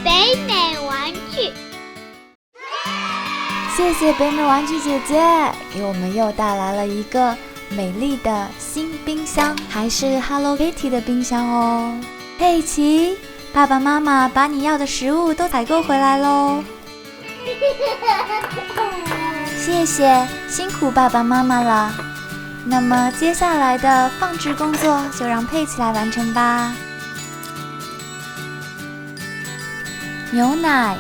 北美玩具。谢谢北美玩具姐姐，给我们又带来了一个美丽的新冰箱，还是 Hello Kitty 的冰箱哦。佩奇，爸爸妈妈把你要的食物都采购回来咯。谢谢，辛苦爸爸妈妈了。那么接下来的放置工作就让佩奇来完成吧。牛奶、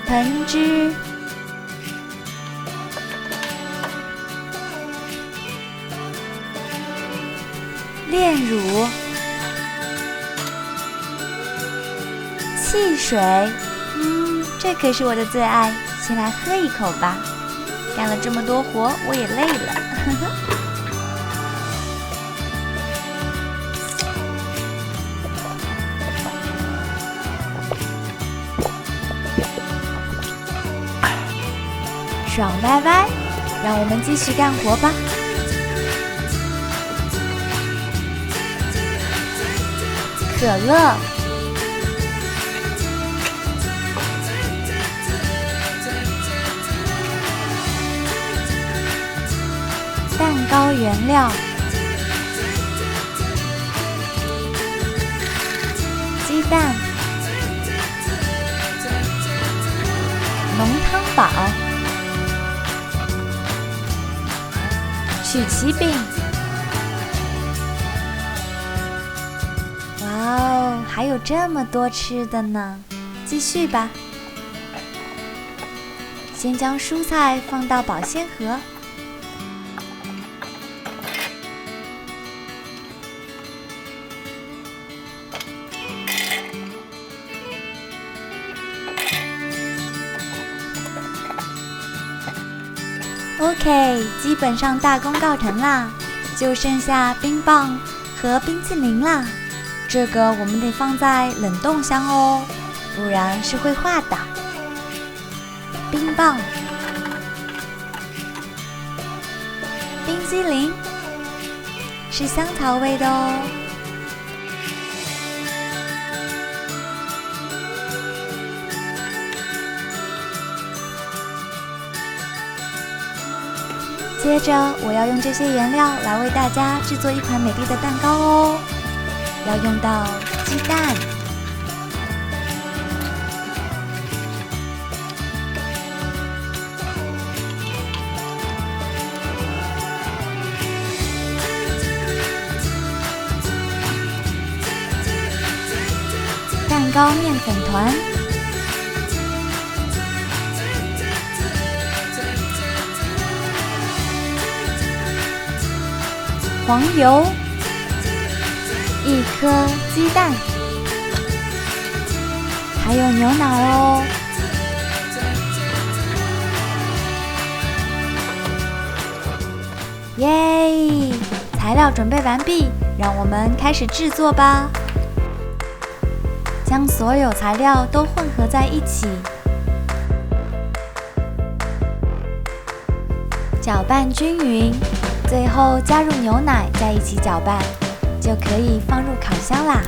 橙汁、炼乳、汽水，这可是我的最爱，先来喝一口吧。干了这么多活，我也累了。爽歪歪，让我们继续干活吧。可乐、蛋糕原料、鸡蛋、浓汤宝、曲奇饼。哇哦，还有这么多吃的呢！继续吧。先将蔬菜放到保鲜盒。OK， 基本上大功告成啦，就剩下冰棒和冰淇淋啦。这个我们得放在冷冻箱哦，不然是会化的。冰棒、冰激凌是香草味的哦。接着我要用这些原料来为大家制作一款美丽的蛋糕哦。要用到鸡蛋、蛋糕面粉团、黄油、一颗鸡蛋，还有牛奶哦。耶！材料准备完毕，让我们开始制作吧。将所有材料都混合在一起，搅拌均匀，最后加入牛奶，再一起搅拌，就可以放入烤箱啦。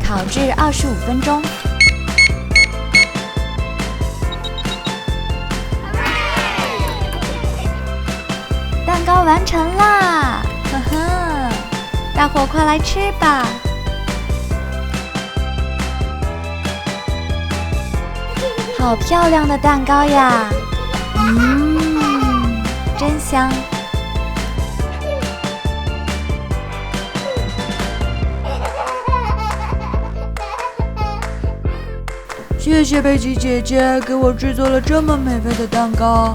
烤制25分钟。蛋糕完成啦！呵呵，大伙快来吃吧！好漂亮的蛋糕呀！真香！谢谢佩奇姐姐给我制作了这么美味的蛋糕。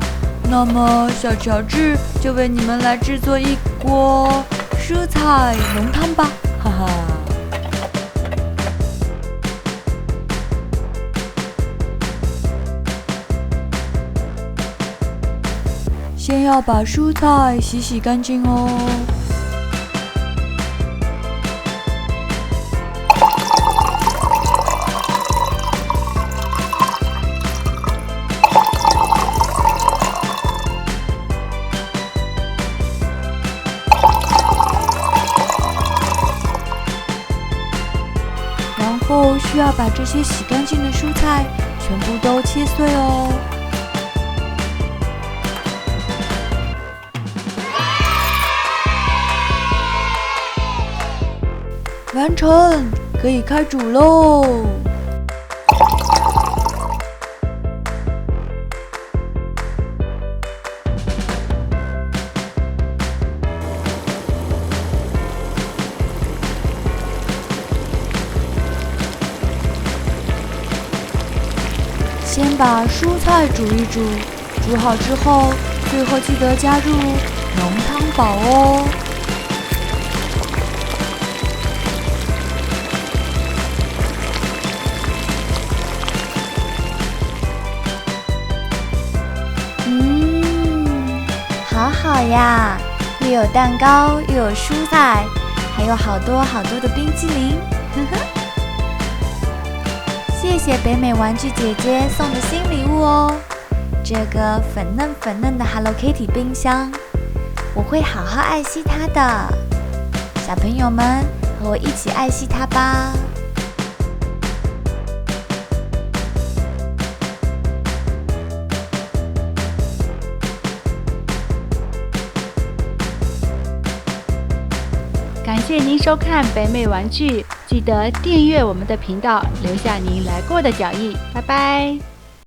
那么小乔治就为你们来制作一锅蔬菜浓汤吧，哈哈。先要把蔬菜洗干净哦。须要把这些洗干净的蔬菜全部都切碎哦。完成，可以开煮喽。先把蔬菜煮一煮，煮好之后，最后记得加入浓汤宝哦。好好呀，又有蛋糕，又有蔬菜，还有好多好多的冰淇淋，呵呵。谢谢北美玩具姐姐送的新礼物哦，这个粉嫩粉嫩的 Hello Kitty 冰箱，我会好好爱惜它的。小朋友们，和我一起爱惜它吧。感谢您收看北美玩具，记得订阅我们的频道，留下您来过的脚印，拜拜。